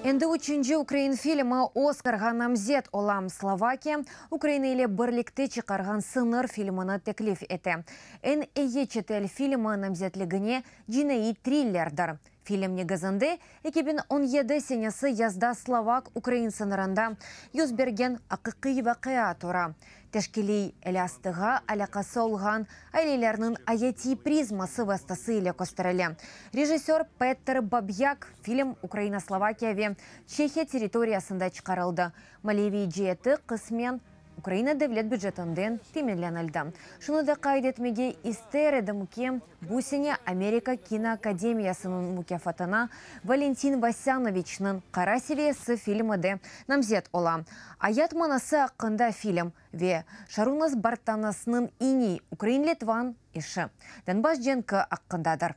Енді üçüncü Украин фильмі Оскарға намзет олам Словакия, Украина ile бірлікті чықарған сыныр фильміні теклиф еті. Эн ее четел фильмі намзетлігіне жинайы триллердір. Фильм негізінде 2017 сенесі язда Словак Украин сынырында юз берген ақиқи вақиа тура. Тешкелей әләстіға алақасы олған айлелерінің аяти призмасы вастасы ile көстірілі. Режиссер Петр Бабьяк фильм Украина-Словакия Чехия территориясында чықарылды. Малеви жеті қысмен Украина devlet бюджетінден теменленілді. Шыны да қайдетмеге истер едімке бұсене Америка киноакадемиясының мукафатына Валентин Васяновичның қара севесі фильміде намзет ола. Аят манасы ақында фильм ве Шарунас Бартанасының ини Украин-Литван іші. Дәнбаш женкі аққындадыр.